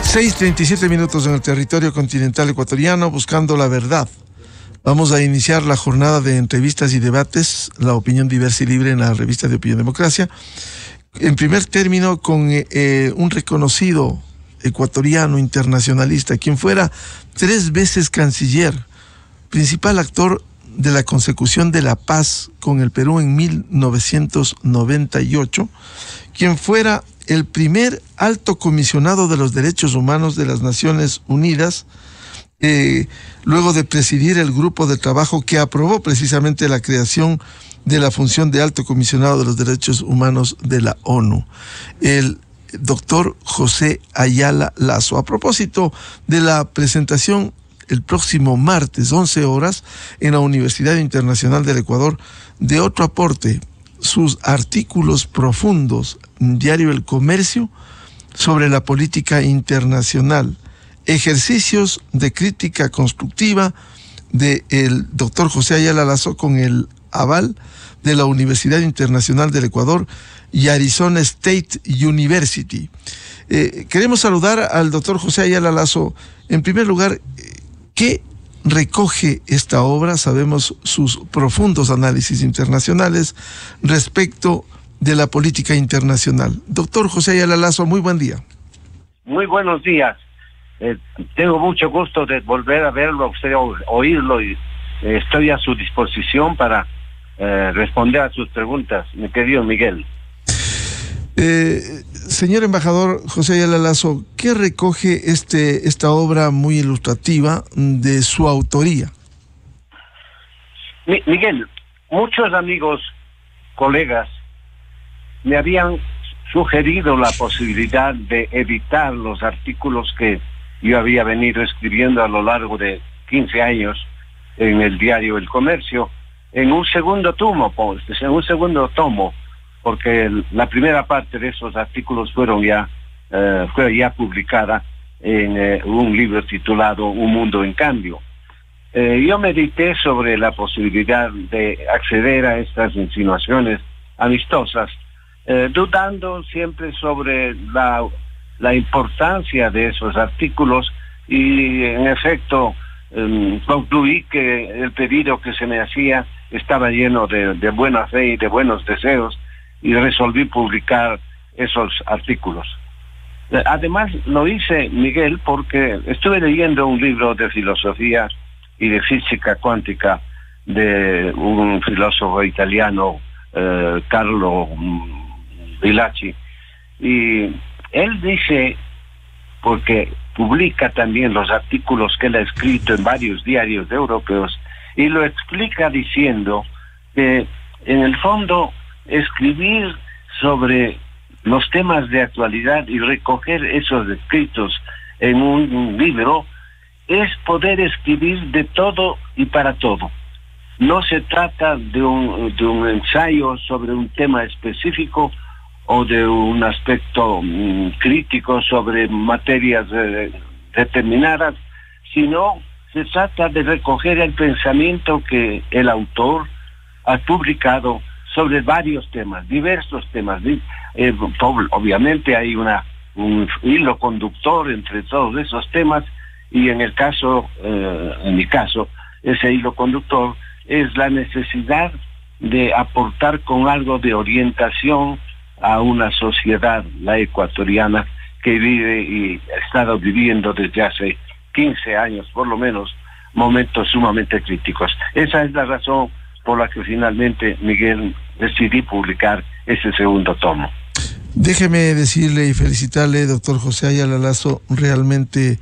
6:37 en el territorio continental ecuatoriano, buscando la verdad. Vamos a iniciar la jornada de entrevistas y debates, la opinión diversa y libre en la revista de Opinión Democracia. En primer término, con un reconocido ecuatoriano internacionalista, quien fuera 3 veces canciller, principal actor de la consecución de la paz con el Perú en 1998, quien fuera el primer alto comisionado de los derechos humanos de las Naciones Unidas, luego de presidir el grupo de trabajo que aprobó precisamente la creación de la función de alto comisionado de los derechos humanos de la ONU, el doctor José Ayala Lazo. A propósito de la presentación el próximo martes, 11 horas, en la Universidad Internacional del Ecuador, de otro aporte, sus artículos profundos, Diario El Comercio, sobre la política internacional, ejercicios de crítica constructiva del doctor José Ayala Lazo con el aval de la Universidad Internacional del Ecuador y Arizona State University. Queremos saludar al doctor José Ayala Lazo. En primer lugar, ¿qué recoge esta obra? Sabemos sus profundos análisis internacionales respecto de la política internacional. Doctor José Ayala Lazo, muy buen día. Muy buenos días. Tengo mucho gusto de volver a verlo, a usted oírlo, y estoy a su disposición para responder a sus preguntas, mi querido Miguel. Señor embajador José Ayala Lazo, ¿qué recoge esta obra muy ilustrativa de su autoría? Miguel, muchos amigos, colegas, me habían sugerido la posibilidad de editar los artículos que yo había venido escribiendo a lo largo de 15 años en el diario El Comercio, en un segundo tomo, porque la primera parte de esos artículos fue ya publicada en un libro titulado Un Mundo en Cambio. Yo medité sobre la posibilidad de acceder a estas insinuaciones amistosas, dudando siempre sobre la importancia de esos artículos, y en efecto concluí que el pedido que se me hacía estaba lleno de buena fe y de buenos deseos, y resolví publicar esos artículos. Además lo hice, Miguel, porque estuve leyendo un libro de filosofía y de física cuántica de un filósofo italiano, Carlo Villacci, y él dice, porque publica también los artículos que él ha escrito en varios diarios europeos, y lo explica diciendo que en el fondo escribir sobre los temas de actualidad y recoger esos escritos en un libro es poder escribir de todo y para todo. No se trata de un ensayo sobre un tema específico o de un aspecto crítico sobre materias determinadas, sino se trata de recoger el pensamiento que el autor ha publicado sobre varios temas, diversos temas. Obviamente hay un hilo conductor entre todos esos temas, y en mi caso, ese hilo conductor es la necesidad de aportar con algo de orientación a una sociedad, la ecuatoriana, que vive y ha estado viviendo desde hace 15 años, por lo menos, momentos sumamente críticos. Esa es la razón por la que finalmente, Miguel, decidí publicar ese segundo tomo. Déjeme decirle y felicitarle, doctor José Ayala Lazo, realmente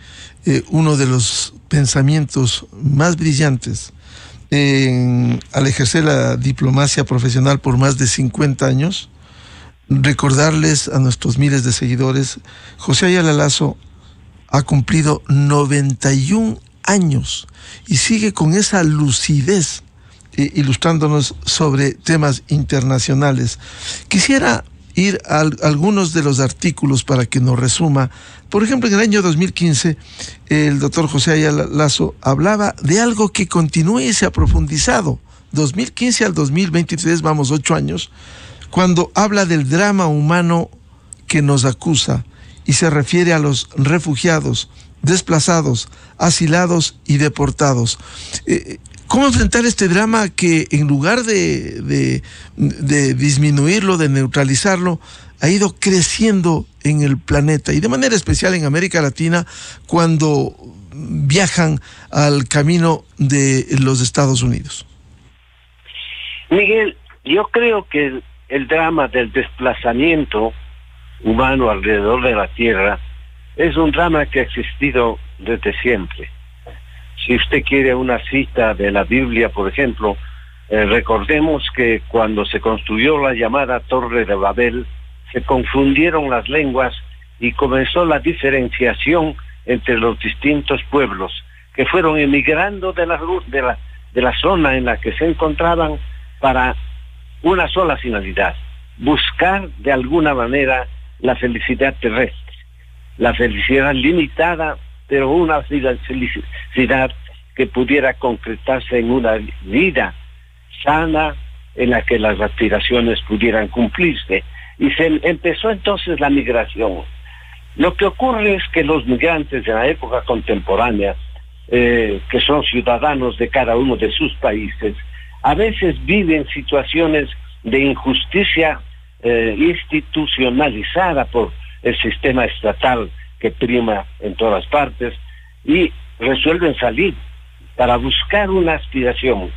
uno de los pensamientos más brillantes al ejercer la diplomacia profesional por más de 50 años. Recordarles a nuestros miles de seguidores, José Ayala Lazo ha cumplido 91 años y sigue con esa lucidez ilustrándonos sobre temas internacionales. Quisiera ir a algunos de los artículos para que nos resuma. Por ejemplo, en el año 2015, el doctor José Ayala Lazo hablaba de algo que continúa y se ha profundizado. 2015 al 2023, vamos 8 años, cuando habla del drama humano que nos acusa y se refiere a los refugiados, desplazados, asilados y deportados. ¿Cómo enfrentar este drama que en lugar de disminuirlo, de neutralizarlo, ha ido creciendo en el planeta y de manera especial en América Latina cuando viajan al camino de los Estados Unidos? Miguel, yo creo que el drama del desplazamiento humano alrededor de la Tierra es un drama que ha existido desde siempre. Si usted quiere una cita de la Biblia, por ejemplo, recordemos que cuando se construyó la llamada Torre de Babel, se confundieron las lenguas y comenzó la diferenciación entre los distintos pueblos que fueron emigrando de la zona en la que se encontraban para una sola finalidad: buscar de alguna manera la felicidad terrestre, la felicidad limitada, pero una felicidad que pudiera concretarse en una vida sana en la que las aspiraciones pudieran cumplirse. Y se empezó entonces la migración. Lo que ocurre es que los migrantes de la época contemporánea, que son ciudadanos de cada uno de sus países, a veces viven situaciones de injusticia institucionalizada por el sistema estatal que prima en todas partes, y resuelven salir para buscar una aspiración.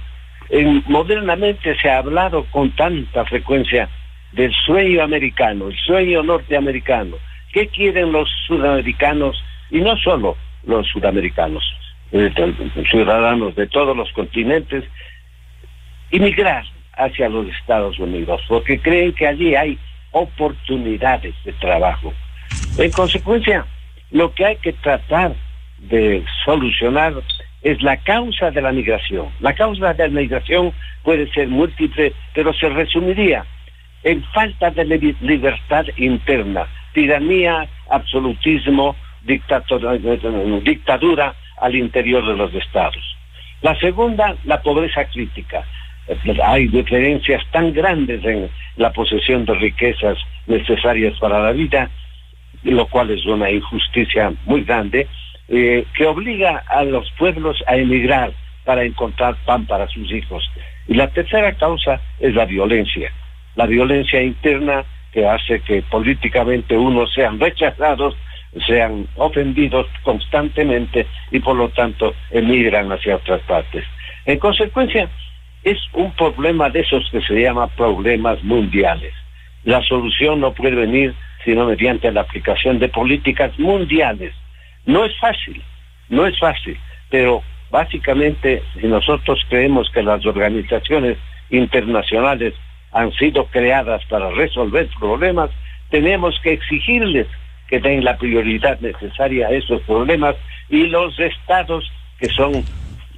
Modernamente se ha hablado con tanta frecuencia del sueño americano, el sueño norteamericano. ¿Qué quieren los sudamericanos? Y no solo los sudamericanos, ciudadanos de todos los continentes, emigrar hacia los Estados Unidos, porque creen que allí hay oportunidades de trabajo. En consecuencia, lo que hay que tratar de solucionar es la causa de la migración. La causa de la migración puede ser múltiple, pero se resumiría en falta de libertad interna, tiranía, absolutismo, dictadura al interior de los estados. La segunda, la pobreza crítica. Hay diferencias tan grandes en la posesión de riquezas necesarias para la vida, lo cual es una injusticia muy grande, que obliga a los pueblos a emigrar para encontrar pan para sus hijos. Y la tercera causa es la violencia interna, que hace que políticamente unos sean rechazados, sean ofendidos constantemente y por lo tanto emigran hacia otras partes. En consecuencia, es un problema de esos que se llama problemas mundiales. La solución no puede venir sino mediante la aplicación de políticas mundiales. No es fácil, pero básicamente si nosotros creemos que las organizaciones internacionales han sido creadas para resolver problemas, tenemos que exigirles que den la prioridad necesaria a esos problemas, y los estados, que son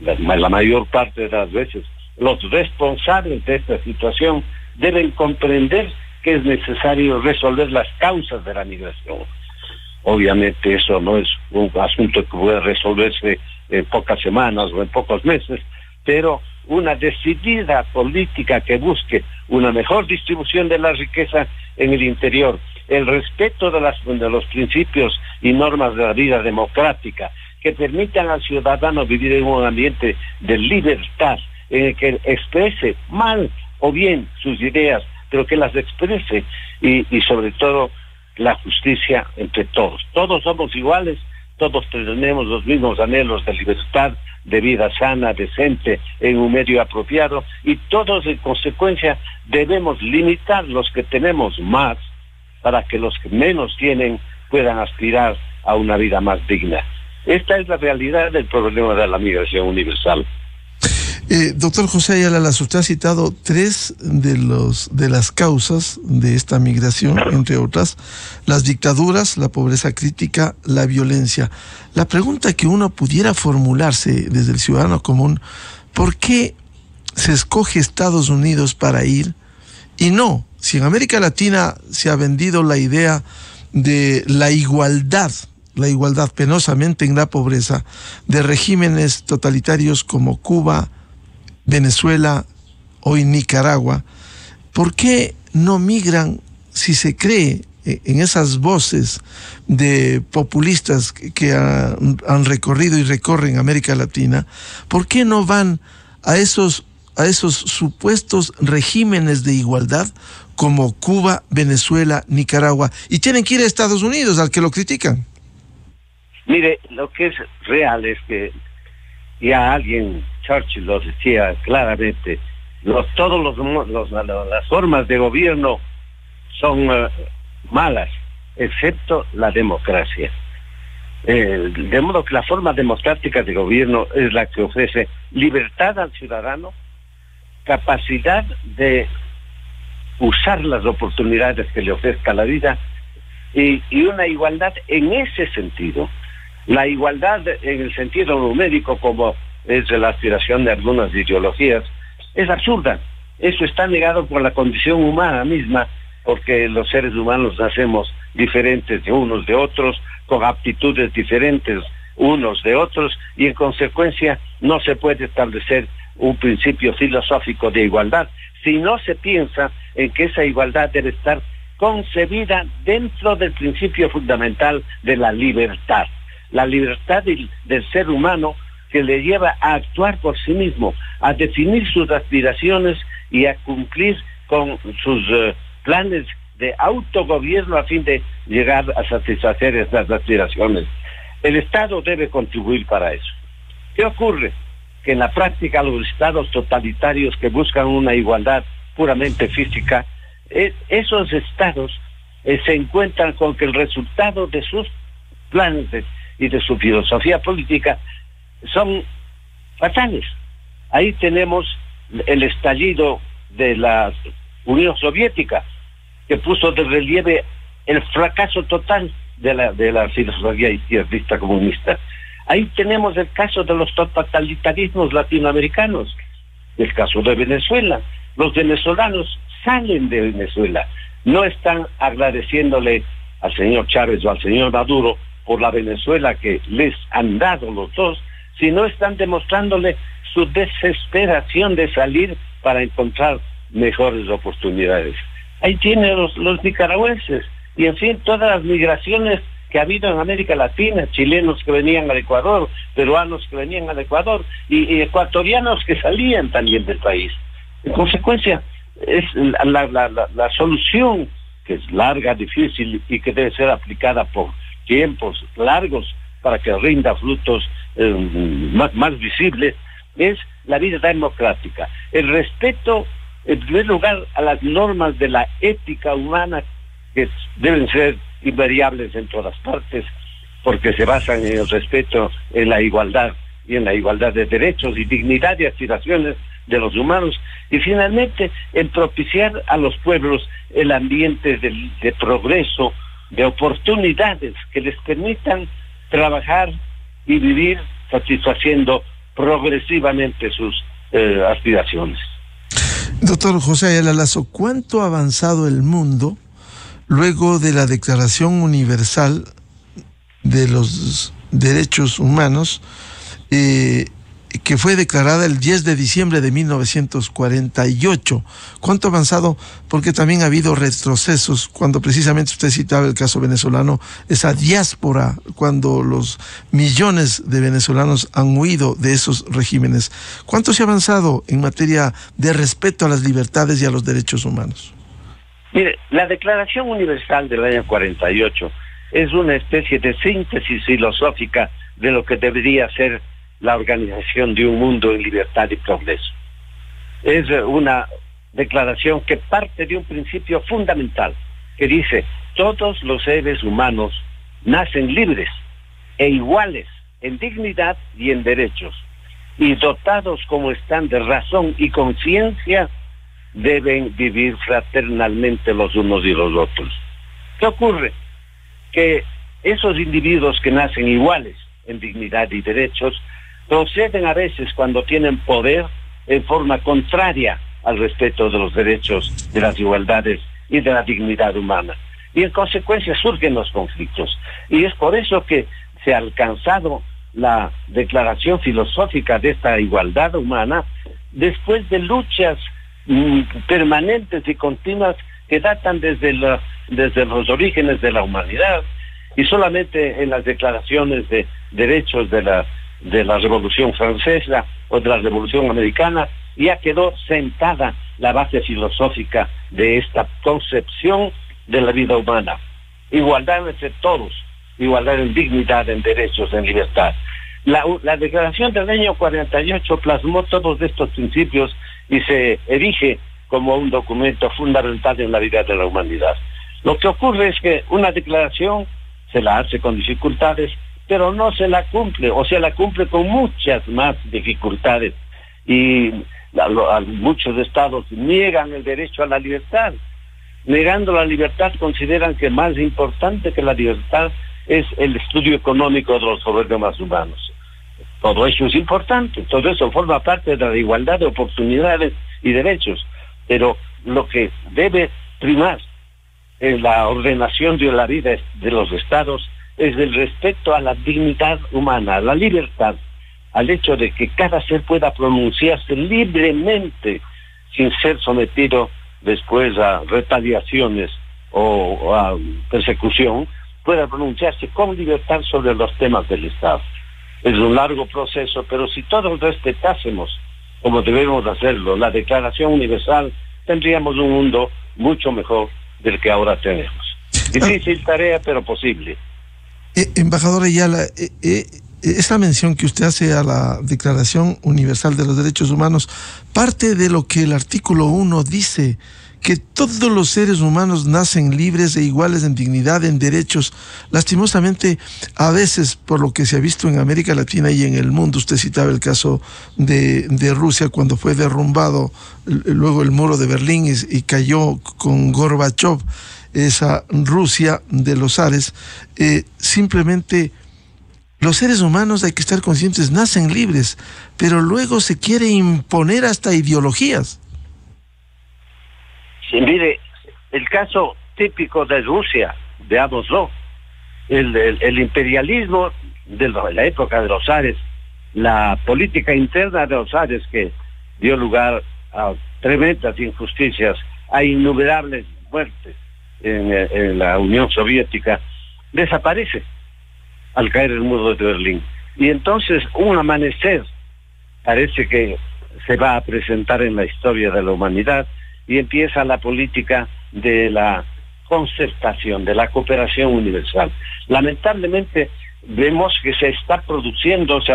la mayor parte de las veces los responsables de esta situación, deben comprender que es necesario resolver las causas de la migración. Obviamente eso no es un asunto que puede resolverse en pocas semanas o en pocos meses, pero una decidida política que busque una mejor distribución de la riqueza en el interior, el respeto de los principios y normas de la vida democrática, que permitan al ciudadano vivir en un ambiente de libertad, en el que exprese mal o bien sus ideas, pero que las exprese, y sobre todo la justicia entre todos. Todos somos iguales, todos tenemos los mismos anhelos de libertad, de vida sana, decente, en un medio apropiado, y todos en consecuencia debemos limitar los que tenemos más para que los que menos tienen puedan aspirar a una vida más digna. Esta es la realidad del problema de la migración universal. Doctor José Ayala, usted ha citado tres de las causas de esta migración, entre otras: las dictaduras, la pobreza crítica, la violencia. La pregunta que uno pudiera formularse desde el ciudadano común: ¿por qué se escoge Estados Unidos para ir? Y no, si en América Latina se ha vendido la idea de la igualdad penosamente en la pobreza, de regímenes totalitarios como Cuba, Venezuela, hoy Nicaragua, ¿por qué no migran si se cree en esas voces de populistas que han recorrido y recorren América Latina, ¿por qué no van a esos supuestos regímenes de igualdad como Cuba, Venezuela, Nicaragua, y tienen que ir a Estados Unidos, al que lo critican? Mire, lo que es real es que ya Churchill lo decía claramente, las formas de gobierno son malas, excepto la democracia. De modo que la forma democrática de gobierno es la que ofrece libertad al ciudadano, capacidad de usar las oportunidades que le ofrezca la vida y una igualdad en ese sentido. La igualdad en el sentido numérico, como es la aspiración de algunas ideologías, es absurda. Eso está negado por la condición humana misma, porque los seres humanos nacemos diferentes de unos de otros, con aptitudes diferentes unos de otros, y en consecuencia no se puede establecer un principio filosófico de igualdad si no se piensa en que esa igualdad debe estar concebida dentro del principio fundamental de la libertad. La libertad del ser humano, que le lleva a actuar por sí mismo, a definir sus aspiraciones y a cumplir con sus planes de autogobierno a fin de llegar a satisfacer esas aspiraciones. El Estado debe contribuir para eso. ¿Qué ocurre? Que en la práctica los estados totalitarios que buscan una igualdad puramente física, esos estados se encuentran con que el resultado de sus planes y de su filosofía política son fatales. Ahí tenemos el estallido de la Unión Soviética, que puso de relieve el fracaso total de la filosofía izquierdista comunista. Ahí tenemos el caso de los totalitarismos latinoamericanos, el caso de Venezuela. Los venezolanos salen de Venezuela, no están agradeciéndole al señor Chávez o al señor Maduro por la Venezuela que les han dado los dos, sino están demostrándole su desesperación de salir para encontrar mejores oportunidades. Ahí tienen los nicaragüenses, y en fin, todas las migraciones que ha habido en América Latina, chilenos que venían al Ecuador, peruanos que venían al Ecuador, y ecuatorianos que salían también del país. En consecuencia, es la solución, que es larga, difícil y que debe ser aplicada por tiempos largos para que rinda frutos más visibles, es la vida democrática. El respeto, en primer lugar, a las normas de la ética humana, que deben ser invariables en todas partes, porque se basan en el respeto, en la igualdad y en la igualdad de derechos y dignidad y aspiraciones de los humanos, y finalmente en propiciar a los pueblos el ambiente de progreso, de oportunidades que les permitan trabajar y vivir satisfaciendo progresivamente sus aspiraciones. Doctor José Ayala Lazo, ¿cuánto ha avanzado el mundo luego de la Declaración Universal de los Derechos Humanos, que fue declarada el 10 de diciembre de 1948? ¿Cuánto ha avanzado? Porque también ha habido retrocesos, cuando precisamente usted citaba el caso venezolano, esa diáspora, cuando los millones de venezolanos han huido de esos regímenes. ¿Cuánto se ha avanzado en materia de respeto a las libertades y a los derechos humanos? Mire, la Declaración Universal del año 48 es una especie de síntesis filosófica de lo que debería ser la organización de un mundo en libertad y progreso. Es una declaración que parte de un principio fundamental que dice: todos los seres humanos nacen libres e iguales en dignidad y en derechos, y dotados como están de razón y conciencia, deben vivir fraternalmente los unos y los otros. ¿Qué ocurre? Que esos individuos que nacen iguales en dignidad y derechos proceden a veces, cuando tienen poder, en forma contraria al respeto de los derechos, de las igualdades y de la dignidad humana. Y en consecuencia surgen los conflictos. Y es por eso que se ha alcanzado la declaración filosófica de esta igualdad humana después de luchas permanentes y continuas que datan desde los orígenes de la humanidad, y solamente en las declaraciones de derechos de la Revolución Francesa o de la Revolución Americana ya quedó sentada la base filosófica de esta concepción de la vida humana. Igualdad entre todos, igualdad en dignidad, en derechos, en libertad. La declaración del año 48 plasmó todos estos principios y se erige como un documento fundamental en la vida de la humanidad. Lo que ocurre es que una declaración se la hace con dificultades, pero no se la cumple, o se la cumple con muchas más dificultades. Y muchos estados niegan el derecho a la libertad. Negando la libertad consideran que más importante que la libertad es el estudio económico de los problemas humanos. Todo eso es importante, todo eso forma parte de la igualdad de oportunidades y derechos, pero lo que debe primar en la ordenación de la vida de los estados es el respeto a la dignidad humana, a la libertad, al hecho de que cada ser pueda pronunciarse libremente sin ser sometido después a retaliaciones o a persecución, pueda pronunciarse con libertad sobre los temas del Estado. Es un largo proceso, pero si todos respetásemos, como debemos hacerlo, la Declaración Universal, tendríamos un mundo mucho mejor del que ahora tenemos. Difícil tarea, pero posible. Embajador Ayala, esta mención que usted hace a la Declaración Universal de los Derechos Humanos parte de lo que el artículo 1 dice, que todos los seres humanos nacen libres e iguales en dignidad, en derechos. Lastimosamente, a veces, por lo que se ha visto en América Latina y en el mundo, usted citaba el caso de Rusia cuando fue derrumbado luego el muro de Berlín y cayó con Gorbachev, esa Rusia de los zares. Simplemente los seres humanos, hay que estar conscientes, nacen libres, pero luego se quiere imponer hasta ideologías. Sí, mire, el caso típico de Rusia, veámoslo, el imperialismo de la época de los zares, la política interna de los zares que dio lugar a tremendas injusticias, a innumerables muertes en la Unión Soviética, desaparece al caer el muro de Berlín. Y entonces un amanecer parece que se va a presentar en la historia de la humanidad, y empieza la política de la concertación, de la cooperación universal. Lamentablemente vemos que se ha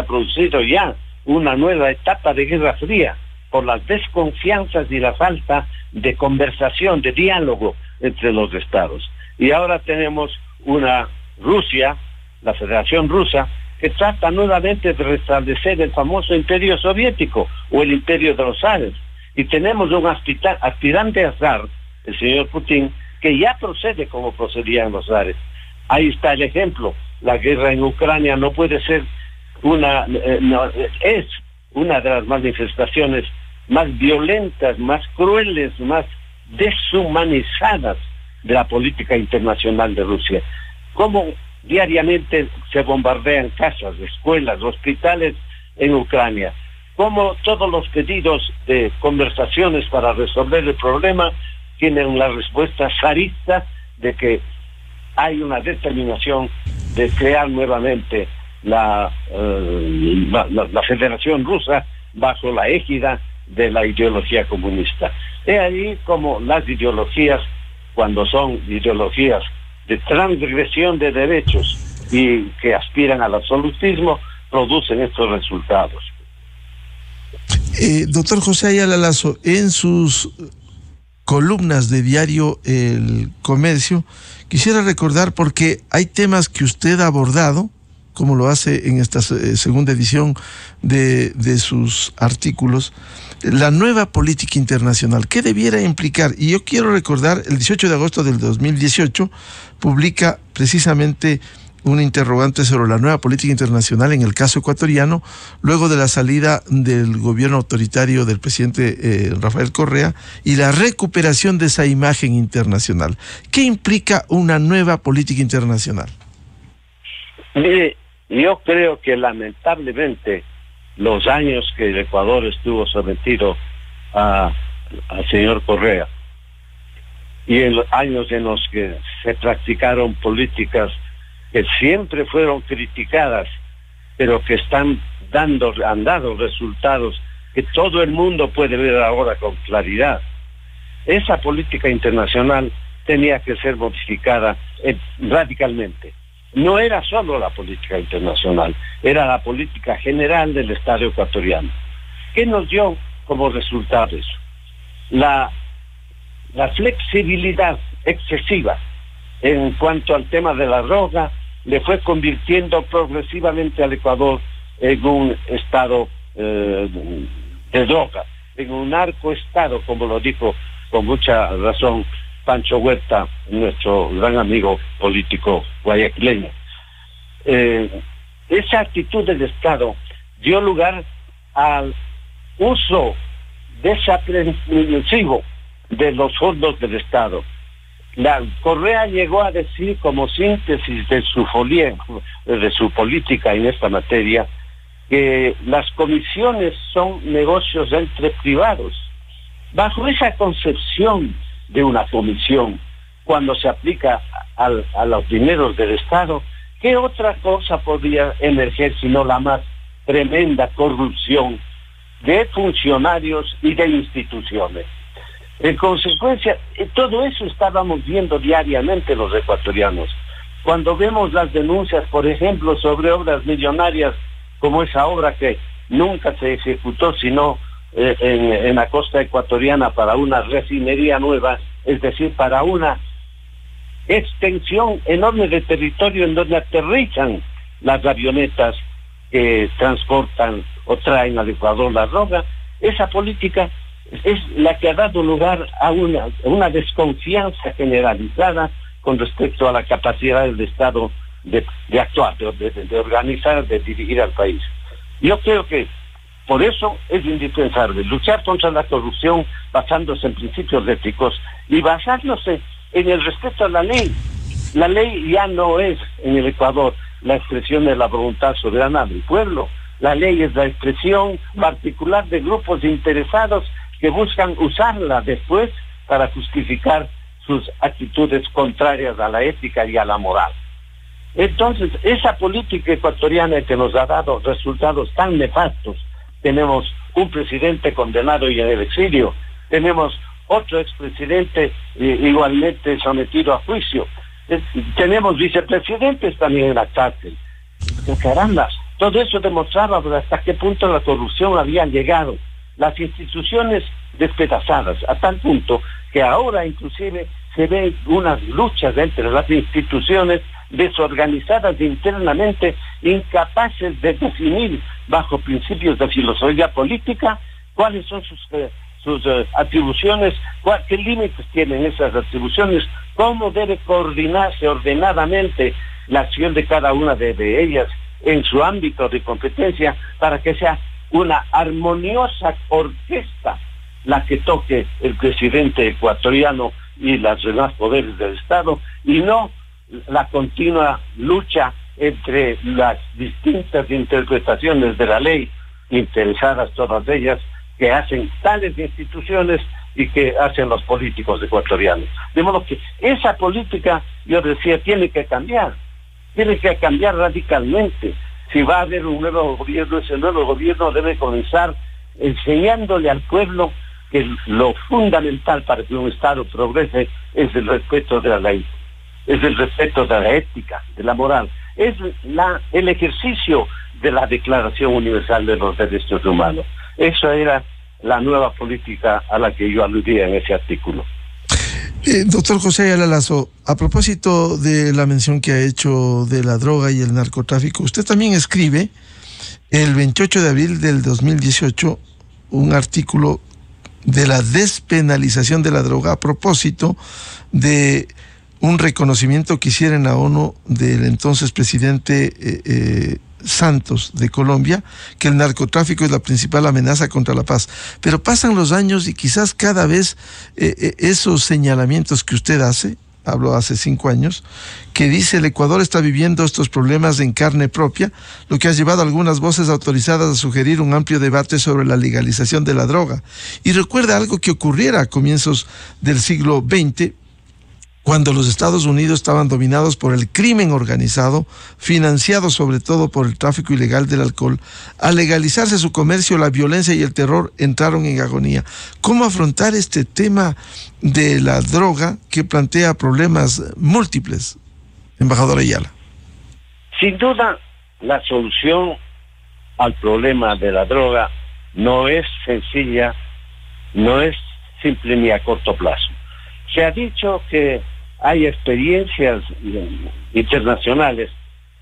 producido ya una nueva etapa de Guerra Fría por las desconfianzas y la falta de conversación, de diálogo entre los estados. Y ahora tenemos una Rusia, la Federación Rusa, que trata nuevamente de restablecer el famoso imperio soviético o el imperio de los zares. Y tenemos un aspirante a zar, el señor Putin, que ya procede como procedían los zares. Ahí está el ejemplo. La guerra en Ucrania no puede ser es una de las manifestaciones más violentas, más crueles, más deshumanizadas de la política internacional de Rusia. Cómo diariamente se bombardean casas, escuelas, hospitales en Ucrania. Como todos los pedidos de conversaciones para resolver el problema tienen la respuesta zarista de que hay una determinación de crear nuevamente la Federación Rusa bajo la égida de la ideología comunista. Es ahí como las ideologías, cuando son ideologías de transgresión de derechos y que aspiran al absolutismo, producen estos resultados. Doctor José Ayala Lazo, en sus columnas de diario El Comercio, quisiera recordar, porque hay temas que usted ha abordado, como lo hace en esta segunda edición de sus artículos, la nueva política internacional. ¿Qué debiera implicar? Y yo quiero recordar, el 18 de agosto del 2018, publica precisamente un interrogante sobre la nueva política internacional en el caso ecuatoriano, luego de la salida del gobierno autoritario del presidente Rafael Correa y la recuperación de esa imagen internacional. ¿Qué implica una nueva política internacional? Mire, yo creo que lamentablemente los años que el Ecuador estuvo sometido al señor Correa y en los años en los que se practicaron políticas que siempre fueron criticadas, pero que han dado resultados que todo el mundo puede ver ahora con claridad. Esa política internacional tenía que ser modificada radicalmente. No era solo la política internacional, era la política general del Estado ecuatoriano. ¿Qué nos dio como resultado eso? La flexibilidad excesiva en cuanto al tema de la droga le fue convirtiendo progresivamente al Ecuador en un estado de droga, en un narcoestado, como lo dijo con mucha razón Pancho Huerta, nuestro gran amigo político guayaquileño. Esa actitud del Estado dio lugar al uso desaprensivo de los fondos del Estado. La Correa llegó a decir, como síntesis de su política en esta materia, que las comisiones son negocios entre privados. Bajo esa concepción de una comisión, cuando se aplica a los dineros del Estado, ¿qué otra cosa podría emerger sino la más tremenda corrupción de funcionarios y de instituciones? En consecuencia, todo eso estábamos viendo diariamente los ecuatorianos. Cuando vemos las denuncias, por ejemplo, sobre obras millonarias, como esa obra que nunca se ejecutó, sino en la costa ecuatoriana para una refinería nueva, es decir, para una extensión enorme de territorio en donde aterrizan las avionetas que transportan o traen al Ecuador la droga. Esa política es la que ha dado lugar a una desconfianza generalizada con respecto a la capacidad del Estado de actuar, de organizar, de dirigir al país. Yo creo que por eso es indispensable luchar contra la corrupción basándose en principios éticos y basándose en el respeto a la ley. La ley ya no es en el Ecuador la expresión de la voluntad soberana del pueblo. La ley es la expresión particular de grupos interesados que buscan usarla después para justificar sus actitudes contrarias a la ética y a la moral. Entonces, esa política ecuatoriana que nos ha dado resultados tan nefastos, tenemos un presidente condenado y en el exilio, tenemos otro expresidente igualmente sometido a juicio, tenemos vicepresidentes también en la cárcel. Caramba, todo eso demostraba hasta qué punto la corrupción había llegado, las instituciones despedazadas, a tal punto que ahora inclusive se ven unas luchas entre las instituciones desorganizadas internamente, incapaces de definir bajo principios de filosofía política cuáles son sus atribuciones, qué límites tienen esas atribuciones, cómo debe coordinarse ordenadamente la acción de cada una de ellas en su ámbito de competencia para que sea una armoniosa orquesta la que toque el presidente ecuatoriano y los demás poderes del Estado, y no la continua lucha entre las distintas interpretaciones de la ley, interesadas todas ellas, que hacen tales instituciones y que hacen los políticos ecuatorianos. De modo que esa política, yo decía, tiene que cambiar radicalmente. Si va a haber un nuevo gobierno, ese nuevo gobierno debe comenzar enseñándole al pueblo que lo fundamental para que un Estado progrese es el respeto de la ley, es el respeto de la ética, de la moral, es el ejercicio de la Declaración Universal de los Derechos Humanos. Esa era la nueva política a la que yo aludía en ese artículo. Doctor José Ayala Lazo, a propósito de la mención que ha hecho de la droga y el narcotráfico, usted también escribe el 28 de abril del 2018 un artículo de la despenalización de la droga a propósito de un reconocimiento que hiciera en la ONU del entonces presidente Santos de Colombia, que el narcotráfico es la principal amenaza contra la paz. Pero pasan los años y quizás cada vez esos señalamientos que usted hace, hablo hace 5 años, que dice el Ecuador está viviendo estos problemas en carne propia, lo que ha llevado a algunas voces autorizadas a sugerir un amplio debate sobre la legalización de la droga. Y recuerda algo que ocurriera a comienzos del siglo XX, cuando los Estados Unidos estaban dominados por el crimen organizado, financiado sobre todo por el tráfico ilegal del alcohol, al legalizarse su comercio, la violencia y el terror entraron en agonía. ¿Cómo afrontar este tema de la droga que plantea problemas múltiples, embajador Ayala? Sin duda, la solución al problema de la droga no es sencilla, no es simple ni a corto plazo. Se ha dicho que hay experiencias internacionales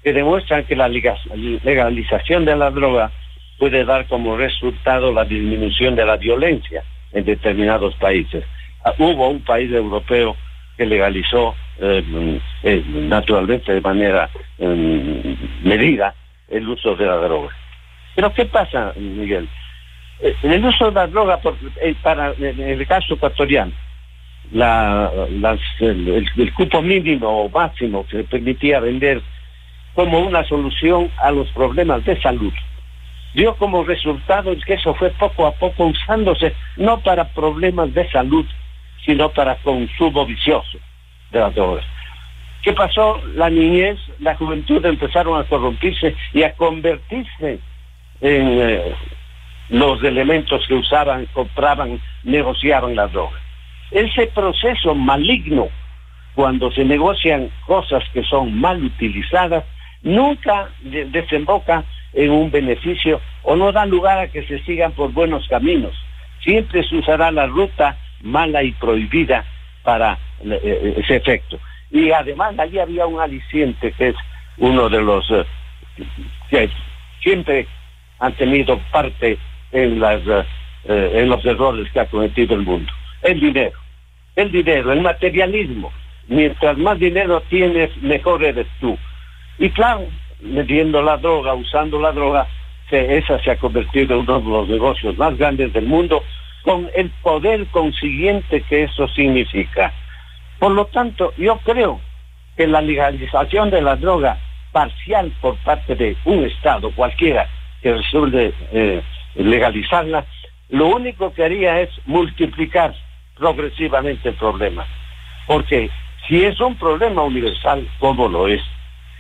que demuestran que la legalización de la droga puede dar como resultado la disminución de la violencia en determinados países. Hubo un país europeo que legalizó naturalmente de manera medida el uso de la droga. Pero ¿qué pasa, Miguel? El uso de la droga, en el caso ecuatoriano, el cupo mínimo o máximo que permitía vender como una solución a los problemas de salud, dio como resultado que eso fue poco a poco usándose no para problemas de salud, sino para consumo vicioso de las drogas. ¿Qué pasó? La niñez, la juventud empezaron a corrompirse y a convertirse en los elementos que usaban, compraban, negociaban la droga. Ese proceso maligno, cuando se negocian cosas que son mal utilizadas, nunca desemboca en un beneficio o no da lugar a que se sigan por buenos caminos. Siempre se usará la ruta mala y prohibida para ese efecto. Y además allí había un aliciente que es uno de los que siempre han tenido parte en los errores que ha cometido el mundo. El dinero, el materialismo. Mientras más dinero tienes, mejor eres tú. Y claro, metiendo la droga, usando la droga, esa se ha convertido en uno de los negocios más grandes del mundo, con el poder consiguiente que eso significa. Por lo tanto, yo creo que la legalización de la droga parcial por parte de un Estado cualquiera que resuelve legalizarla, lo único que haría es multiplicar progresivamente el problema. Porque si es un problema universal, como lo es,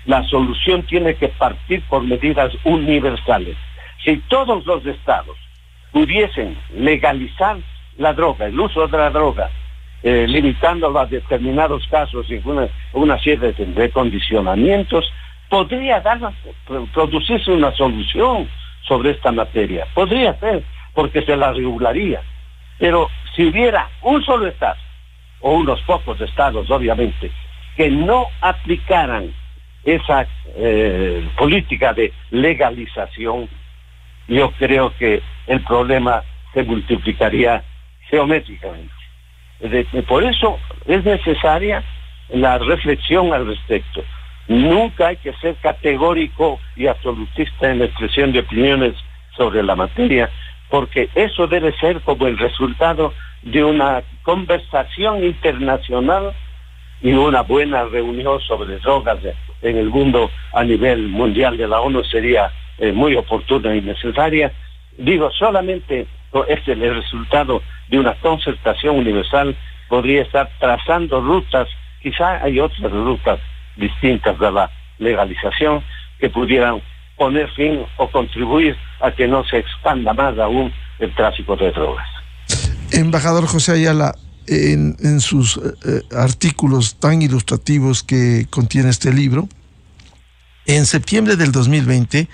la solución tiene que partir por medidas universales. Si todos los estados pudiesen legalizar la droga, el uso de la droga, limitándolo a determinados casos y una serie de condicionamientos, podría producirse una solución sobre esta materia. Podría ser, porque se la regularía. Pero si hubiera un solo estado, o unos pocos estados, obviamente, que no aplicaran esa política de legalización, yo creo que el problema se multiplicaría geométricamente. Por eso es necesaria la reflexión al respecto. Nunca hay que ser categórico y absolutista en la expresión de opiniones sobre la materia, porque eso debe ser como el resultado de una conversación internacional y una buena reunión sobre drogas en el mundo a nivel mundial de la ONU sería muy oportuna y necesaria. Digo, solamente el resultado de una concertación universal podría estar trazando rutas, quizá hay otras rutas distintas de la legalización que pudieran poner fin o contribuir a que no se expanda más aún el tráfico de drogas. Embajador José Ayala, en sus artículos tan ilustrativos que contiene este libro, en septiembre del 2020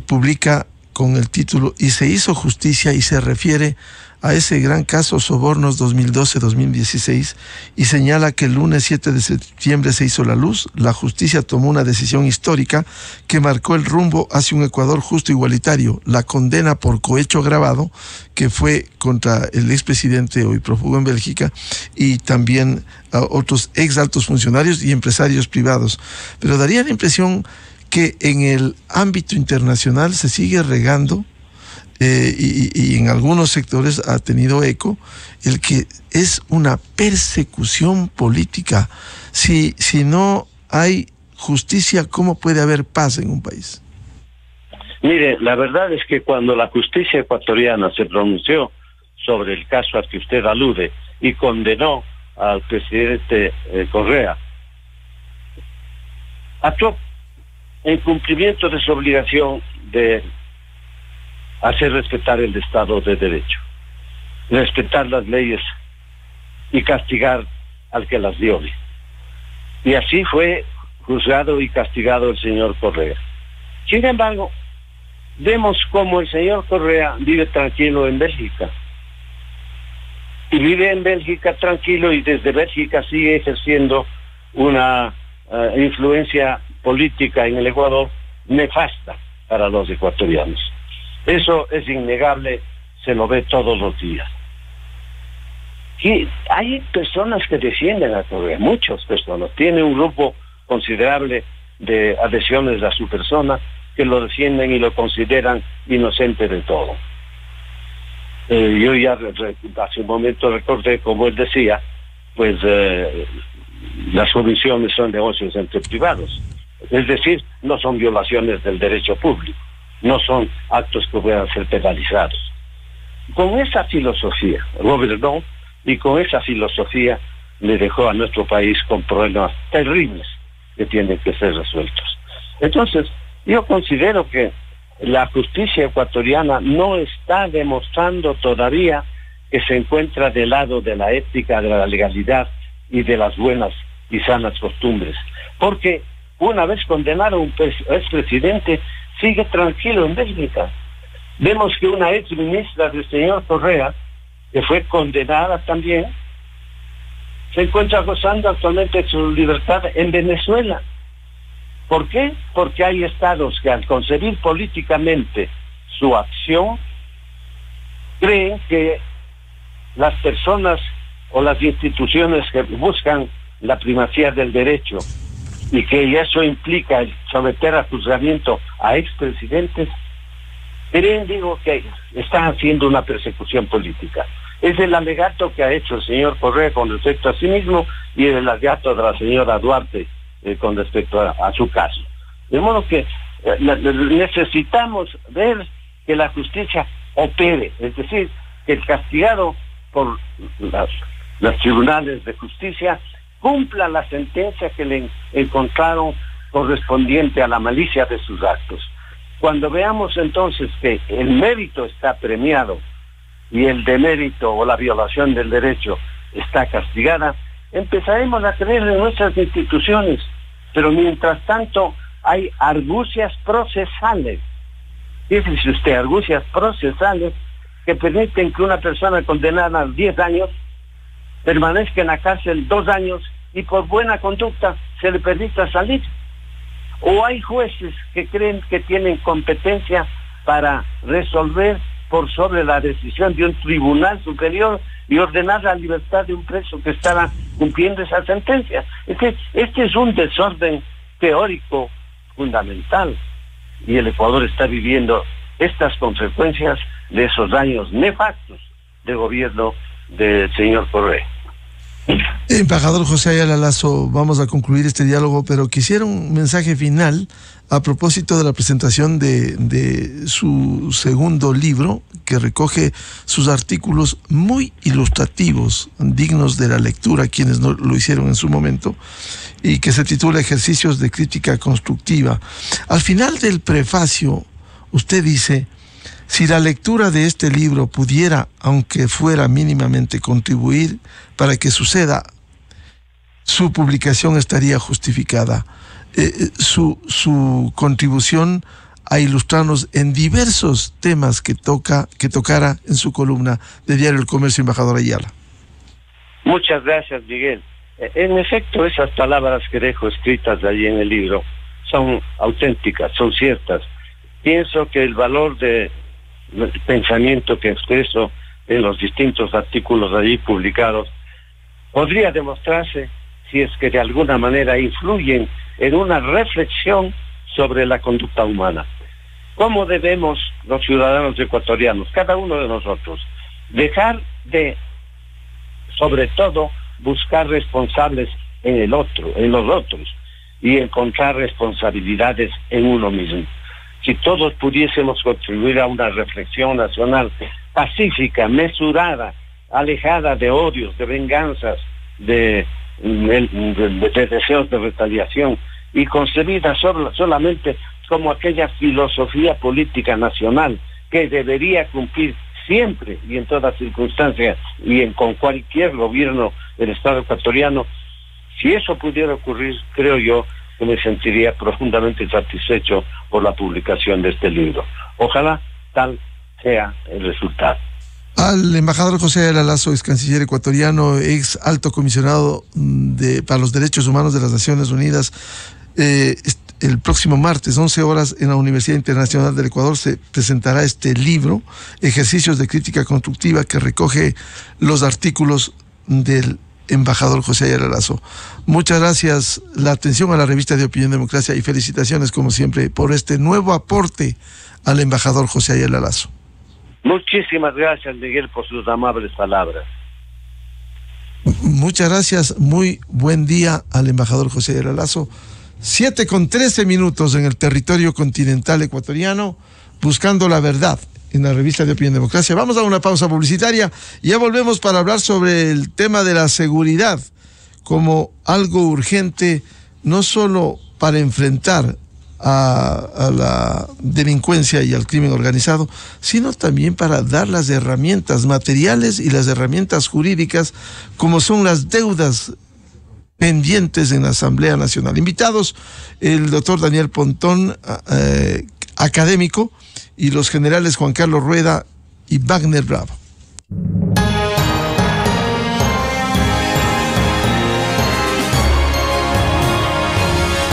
publica con el título "Y se hizo justicia", y se refiere a ese gran caso Sobornos 2012-2016 y señala que el lunes 7 de septiembre se hizo la luz. La justicia tomó una decisión histórica que marcó el rumbo hacia un Ecuador justo e igualitario. La condena por cohecho agravado, que fue contra el expresidente hoy prófugo en Bélgica, y también a otros ex altos funcionarios y empresarios privados. Pero daría la impresión que en el ámbito internacional se sigue regando y en algunos sectores ha tenido eco el que es una persecución política. Si no hay justicia, ¿cómo puede haber paz en un país? Mire, la verdad es que cuando la justicia ecuatoriana se pronunció sobre el caso al que usted alude y condenó al presidente Correa. Actuó en cumplimiento de su obligación de hacer respetar el Estado de Derecho, respetar las leyes y castigar al que las viole. Y así fue juzgado y castigado el señor Correa. Sin embargo, vemos cómo el señor Correa vive tranquilo en Bélgica. Y vive en Bélgica tranquilo y desde Bélgica sigue ejerciendo una influencia política en el Ecuador nefasta para los ecuatorianos. Eso es innegable, se lo ve todos los días. Y hay personas que defienden a Correa, muchas personas. Tiene un grupo considerable de adhesiones a su persona que lo defienden y lo consideran inocente de todo. Yo ya hace un momento recordé, como él decía, pues las comisiones son negocios entre privados. Es decir, no son violaciones del derecho público, no son actos que puedan ser penalizados. Con esa filosofía gobernó y con esa filosofía le dejó a nuestro país con problemas terribles que tienen que ser resueltos. Entonces, yo considero que la justicia ecuatoriana no está demostrando todavía que se encuentra del lado de la ética, de la legalidad y de las buenas y sanas costumbres. Porque una vez condenado a un expresidente, sigue tranquilo en Bélgica. Vemos que una ex ministra del señor Correa, que fue condenada también, se encuentra gozando actualmente de su libertad en Venezuela. ¿Por qué? Porque hay estados que al concebir políticamente su acción, creen que las personas o las instituciones que buscan la primacía del derecho y que eso implica el someter a juzgamiento a expresidentes, creen, digo, que están haciendo una persecución política. Es el alegato que ha hecho el señor Correa con respecto a sí mismo y el alegato de la señora Duarte con respecto a su caso. De modo que necesitamos ver que la justicia opere, es decir, que el castigado por los tribunales de justicia cumpla la sentencia que le encontraron correspondiente a la malicia de sus actos. Cuando veamos entonces que el mérito está premiado y el demérito o la violación del derecho está castigada, empezaremos a creer en nuestras instituciones, pero mientras tanto hay argucias procesales. Fíjese usted, argucias procesales que permiten que una persona condenada a 10 años permanezca en la cárcel 2 años y por buena conducta se le permita salir. O hay jueces que creen que tienen competencia para resolver por sobre la decisión de un tribunal superior y ordenar la libertad de un preso que estaba cumpliendo esa sentencia. Este es un desorden teórico fundamental y el Ecuador está viviendo estas consecuencias de esos años nefastos de gobierno del señor Correa. Embajador José Ayala Lazo, vamos a concluir este diálogo, pero quisiera un mensaje final a propósito de la presentación de su segundo libro, que recoge sus artículos muy ilustrativos, dignos de la lectura, quienes no lo hicieron en su momento, y que se titula Ejercicios de Crítica Constructiva. Al final del prefacio, usted dice: si la lectura de este libro pudiera, aunque fuera mínimamente, contribuir para que suceda, su publicación estaría justificada. Su contribución a ilustrarnos en diversos temas que tocara en su columna de Diario El Comercio, embajador Ayala. Muchas gracias, Miguel. En efecto, esas palabras que dejo escritas allí en el libro son auténticas, son ciertas. Pienso que el valor del pensamiento que expreso en los distintos artículos allí publicados podría demostrarse si es que de alguna manera influyen en una reflexión sobre la conducta humana. ¿Cómo debemos los ciudadanos ecuatorianos, cada uno de nosotros, dejar de, sobre todo, buscar responsables en el otro, en los otros, y encontrar responsabilidades en uno mismo? Si todos pudiésemos contribuir a una reflexión nacional pacífica, mesurada, alejada de odios, de venganzas, de deseos de retaliación y concebida solamente como aquella filosofía política nacional que debería cumplir siempre y en todas circunstancias con cualquier gobierno del Estado ecuatoriano. Si eso pudiera ocurrir, creo yo que me sentiría profundamente satisfecho por la publicación de este libro. Ojalá tal sea el resultado. Al embajador José Ayala Lazo, ex canciller ecuatoriano, ex alto comisionado para los Derechos Humanos de las Naciones Unidas, el próximo martes, 11 horas, en la Universidad Internacional del Ecuador, se presentará este libro, Ejercicios de Crítica Constructiva, que recoge los artículos del embajador José Ayala Lazo. Muchas gracias, la atención a la revista de Opinión Democracia, y felicitaciones, como siempre, por este nuevo aporte al embajador José Ayala Lazo. Muchísimas gracias, Miguel, por sus amables palabras. Muchas gracias, muy buen día al embajador José Ayala Lazo. 7:13 en el territorio continental ecuatoriano, buscando la verdad en la revista de Opinión Democracia. Vamos a una pausa publicitaria y ya volvemos para hablar sobre el tema de la seguridad como algo urgente, no solo para enfrentar a la delincuencia y al crimen organizado, sino también para dar las herramientas materiales y las herramientas jurídicas, como son las deudas pendientes en la Asamblea Nacional. Invitados, el doctor Daniel Pontón, académico, y los generales Juan Carlos Rueda y Wagner Bravo.